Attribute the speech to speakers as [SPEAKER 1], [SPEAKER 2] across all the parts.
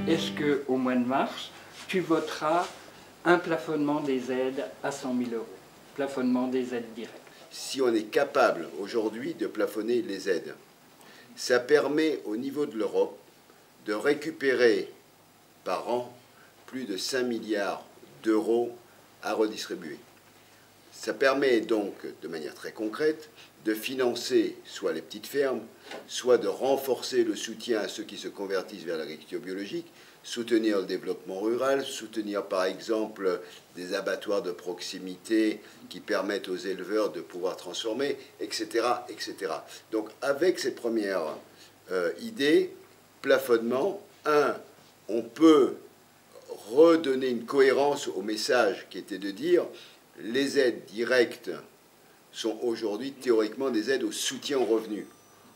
[SPEAKER 1] est-ce qu'au mois de mars, tu voteras un plafonnement des aides à 100 000 euros, plafonnement des aides directes?
[SPEAKER 2] Si on est capable aujourd'hui de plafonner les aides, ça permet au niveau de l'Europe de récupérer par an plus de 5 milliards d'euros à redistribuer. Ça permet donc, de manière très concrète, de financer soit les petites fermes, soit de renforcer le soutien à ceux qui se convertissent vers l'agriculture biologique, soutenir le développement rural, soutenir par exemple des abattoirs de proximité qui permettent aux éleveurs de pouvoir transformer, etc. etc. Donc avec ces premières idées, plafonnement, on peut redonner une cohérence au message qui était de dire les aides directes sont aujourd'hui théoriquement des aides au soutien aux revenus.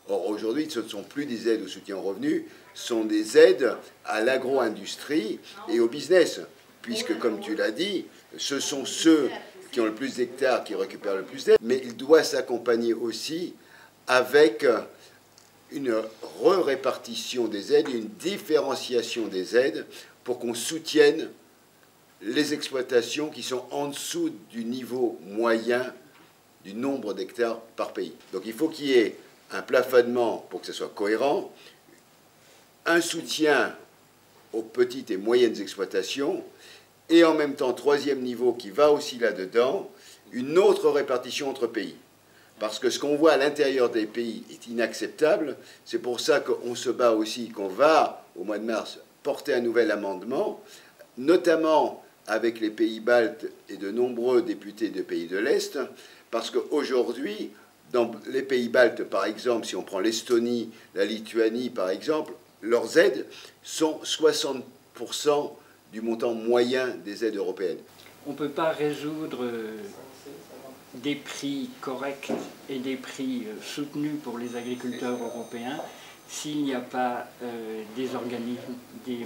[SPEAKER 2] Or aujourd'hui, ce ne sont plus des aides au soutien aux revenus, ce sont des aides à l'agro-industrie et au business, puisque comme tu l'as dit, ce sont ceux qui ont le plus d'hectares qui récupèrent le plus d'aides, mais il doit s'accompagner aussi avec une répartition des aides et une différenciation des aides pour qu'on soutienne les exploitations qui sont en dessous du niveau moyen du nombre d'hectares par pays. Donc il faut qu'il y ait un plafonnement pour que ce soit cohérent, un soutien aux petites et moyennes exploitations, et en même temps, troisième niveau qui va aussi là-dedans, une autre répartition entre pays. Parce que ce qu'on voit à l'intérieur des pays est inacceptable. C'est pour ça qu'on se bat aussi, qu'on va, au mois de mars, porter un nouvel amendement, notamment avec les pays baltes et de nombreux députés de pays de l'Est, parce qu'aujourd'hui, dans les pays baltes, par exemple, si on prend l'Estonie, la Lituanie, par exemple, leurs aides sont 60% du montant moyen des aides européennes.
[SPEAKER 1] On ne peut pas résoudre des prix corrects et des prix soutenus pour les agriculteurs européens s'il n'y a pas des organismes, des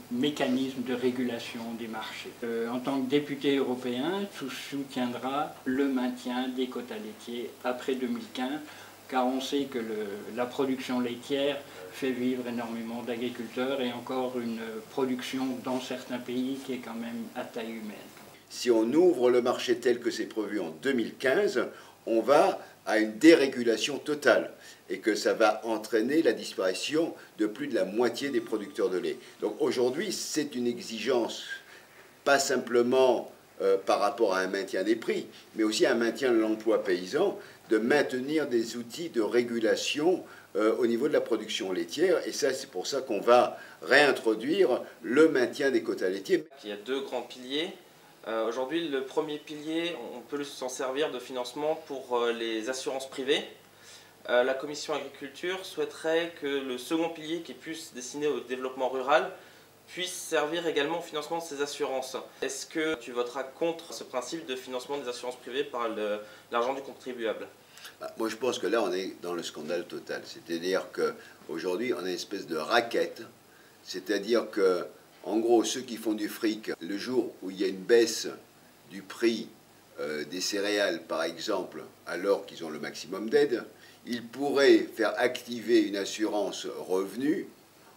[SPEAKER 1] mécanismes de régulation des marchés. En tant que député européen, tout soutiendra le maintien des quotas laitiers après 2015, car on sait que la production laitière fait vivre énormément d'agriculteurs et encore une production dans certains pays qui est quand même à taille humaine.
[SPEAKER 2] Si on ouvre le marché tel que c'est prévu en 2015, on va à une dérégulation totale et que ça va entraîner la disparition de plus de la moitié des producteurs de lait. Donc aujourd'hui, c'est une exigence, pas simplement par rapport à un maintien des prix, mais aussi à un maintien de l'emploi paysan, de maintenir des outils de régulation au niveau de la production laitière. Et ça, c'est pour ça qu'on va réintroduire le maintien des quotas laitiers.
[SPEAKER 3] Il y a deux grands piliers. Aujourd'hui, le premier pilier, on peut s'en servir de financement pour les assurances privées. La commission agriculture souhaiterait que le second pilier, qui est plus destiné au développement rural, puisse servir également au financement de ces assurances. Est-ce que tu voteras contre ce principe de financement des assurances privées par l'argent du contribuable?
[SPEAKER 2] Moi, je pense que là, on est dans le scandale total. C'est-à-dire qu'aujourd'hui, on a une espèce de raquette. C'est-à-dire que, en gros, ceux qui font du fric, le jour où il y a une baisse du prix des céréales, par exemple, alors qu'ils ont le maximum d'aide, ils pourraient faire activer une assurance revenu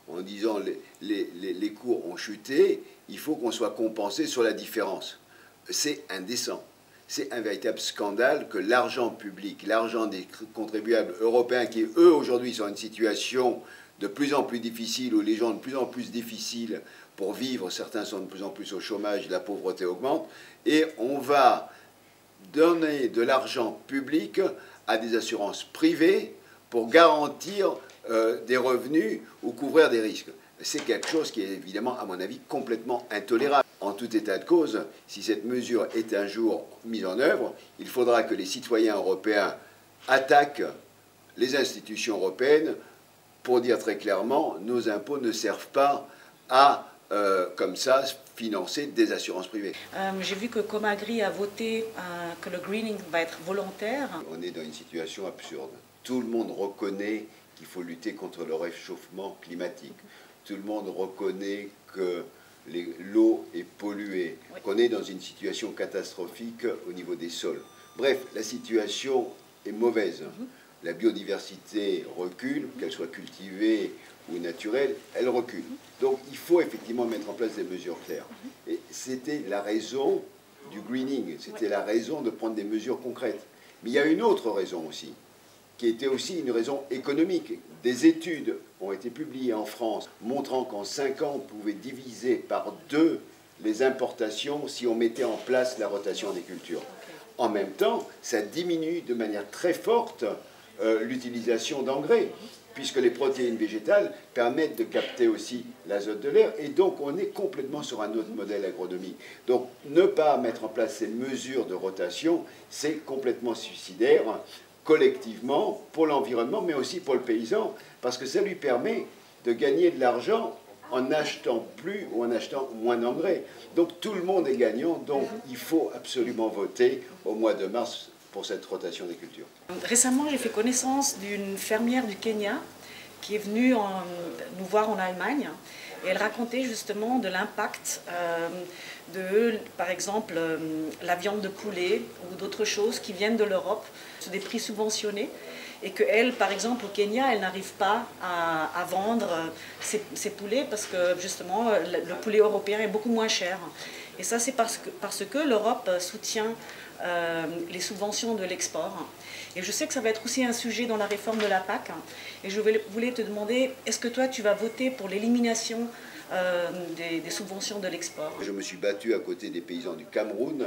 [SPEAKER 2] en disant les cours ont chuté, il faut qu'on soit compensé sur la différence. C'est indécent. C'est un véritable scandale que l'argent public, l'argent des contribuables européens qui, eux, aujourd'hui, sont dans une situation de plus en plus difficile, où les gens ont de plus en plus difficiles pour vivre, certains sont de plus en plus au chômage, la pauvreté augmente, et on va donner de l'argent public à des assurances privées pour garantir des revenus ou couvrir des risques. C'est quelque chose qui est évidemment, à mon avis, complètement intolérable. En tout état de cause, si cette mesure est un jour mise en œuvre, il faudra que les citoyens européens attaquent les institutions européennes pour dire très clairement, nos impôts ne servent pas à, comme ça, financer des assurances privées.
[SPEAKER 4] J'ai vu que Comagri a voté que le greening va être volontaire.
[SPEAKER 2] On est dans une situation absurde. Tout le monde reconnaît qu'il faut lutter contre le réchauffement climatique. Tout le monde reconnaît que l'eau est polluée, oui, qu'on est dans une situation catastrophique au niveau des sols. Bref, la situation est mauvaise. La biodiversité recule, qu'elle soit cultivée ou naturelles, elles reculent. Donc il faut effectivement mettre en place des mesures claires. Et c'était la raison du greening, c'était la raison de prendre des mesures concrètes. Mais il y a une autre raison aussi, qui était aussi une raison économique. Des études ont été publiées en France montrant qu'en 5 ans, on pouvait diviser par 2 les importations si on mettait en place la rotation des cultures. En même temps, ça diminue de manière très forte l'utilisation d'engrais, puisque les protéines végétales permettent de capter aussi l'azote de l'air, et donc on est complètement sur un autre modèle agronomique. Donc ne pas mettre en place ces mesures de rotation, c'est complètement suicidaire, collectivement, pour l'environnement, mais aussi pour le paysan, parce que ça lui permet de gagner de l'argent en achetant plus ou en achetant moins d'engrais. Donc tout le monde est gagnant, donc il faut absolument voter au mois de mars pour cette rotation des cultures.
[SPEAKER 4] Récemment, j'ai fait connaissance d'une fermière du Kenya qui est venue nous voir en Allemagne, et elle racontait justement de l'impact de, par exemple, la viande de poulet ou d'autres choses qui viennent de l'Europe sur des prix subventionnés, et qu'elle, par exemple, au Kenya, elle n'arrive pas à vendre ses poulets parce que justement le poulet européen est beaucoup moins cher. Et ça, c'est parce que l'Europe soutient les subventions de l'export. Et je sais que ça va être aussi un sujet dans la réforme de la PAC. Et je voulais te demander, est-ce que toi, tu vas voter pour l'élimination des subventions de l'export?
[SPEAKER 2] Je me suis battu à côté des paysans du Cameroun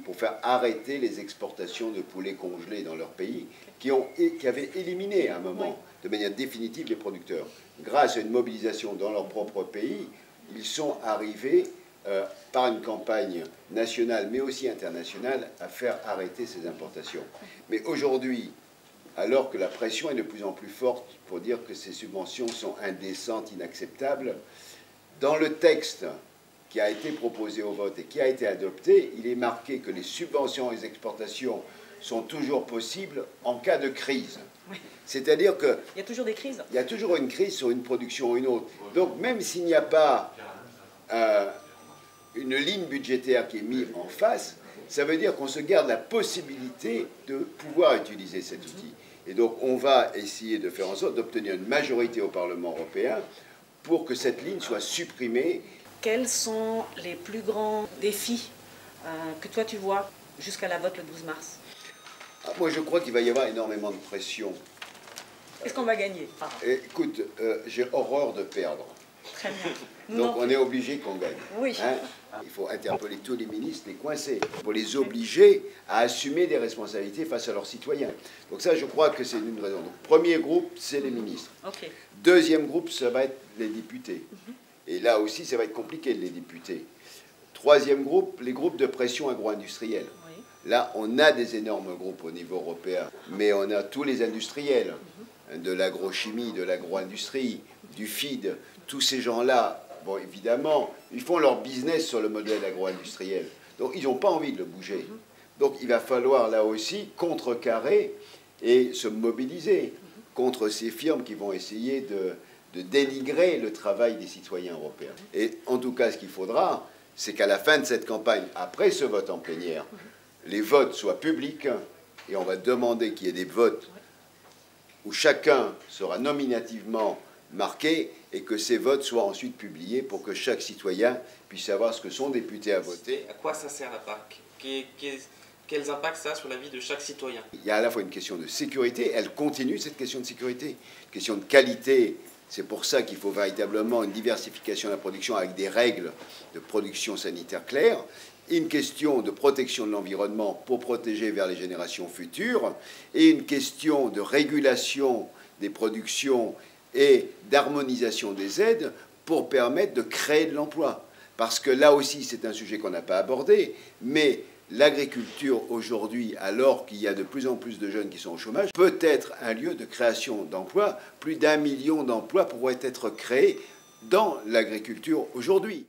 [SPEAKER 2] pour faire arrêter les exportations de poulets congelés dans leur pays, qui avaient éliminé à un moment, de manière définitive, les producteurs. Grâce à une mobilisation dans leur propre pays, ils sont arrivés, par une campagne nationale, mais aussi internationale, à faire arrêter ces importations. Mais aujourd'hui, alors que la pression est de plus en plus forte pour dire que ces subventions sont indécentes, inacceptables, dans le texte qui a été proposé au vote et qui a été adopté, il est marqué que les subventions et les exportations sont toujours possibles en cas de crise.
[SPEAKER 4] Oui.
[SPEAKER 2] C'est-à-dire que...
[SPEAKER 4] Il y a toujours des crises.
[SPEAKER 2] Il y a toujours une crise sur une production ou une autre. Donc même s'il n'y a pas une ligne budgétaire qui est mise en face, ça veut dire qu'on se garde la possibilité de pouvoir utiliser cet outil. Et donc on va essayer de faire en sorte d'obtenir une majorité au Parlement européen pour que cette ligne soit supprimée.
[SPEAKER 4] Quels sont les plus grands défis que toi tu vois jusqu'à la vote le 12 mars?
[SPEAKER 2] Moi je crois qu'il va y avoir énormément de pression.
[SPEAKER 4] Est-ce qu'on va gagner?
[SPEAKER 2] Écoute, j'ai horreur de perdre.
[SPEAKER 4] Très bien.
[SPEAKER 2] Donc on est obligé qu'on gagne.
[SPEAKER 4] Oui.
[SPEAKER 2] Hein? Il faut interpeller tous les ministres, les coincer, pour les obliger à assumer des responsabilités face à leurs citoyens. Donc ça, je crois que c'est une raison. Donc, premier groupe, c'est les ministres.
[SPEAKER 4] Okay.
[SPEAKER 2] Deuxième groupe, ça va être les députés. Et là aussi, ça va être compliqué, les députés. Troisième groupe, les groupes de pression agro-industrielle.
[SPEAKER 4] Oui.
[SPEAKER 2] Là, on a des énormes groupes au niveau européen, mais on a tous les industriels, de l'agrochimie, de l'agro-industrie, du feed, tous ces gens-là. Bon, évidemment, ils font leur business sur le modèle agro-industriel. Donc, ils n'ont pas envie de le bouger. Donc, il va falloir, là aussi, contrecarrer et se mobiliser contre ces firmes qui vont essayer de dénigrer le travail des citoyens européens. Et en tout cas, ce qu'il faudra, c'est qu'à la fin de cette campagne, après ce vote en plénière, les votes soient publics et on va demander qu'il y ait des votes où chacun sera nominativement marqué et que ces votes soient ensuite publiés pour que chaque citoyen puisse savoir ce que son député a voté.
[SPEAKER 3] À quoi ça sert la PAC? Quels impacts ça a sur la vie de chaque citoyen?
[SPEAKER 2] Il y a à la fois une question de sécurité, elle continue cette question de sécurité, une question de qualité. C'est pour ça qu'il faut véritablement une diversification de la production avec des règles de production sanitaire claires, une question de protection de l'environnement pour protéger vers les générations futures, et une question de régulation des productions et d'harmonisation des aides pour permettre de créer de l'emploi. Parce que là aussi, c'est un sujet qu'on n'a pas abordé, mais l'agriculture aujourd'hui, alors qu'il y a de plus en plus de jeunes qui sont au chômage, peut être un lieu de création d'emplois. Plus d'1 million d'emplois pourraient être créés dans l'agriculture aujourd'hui.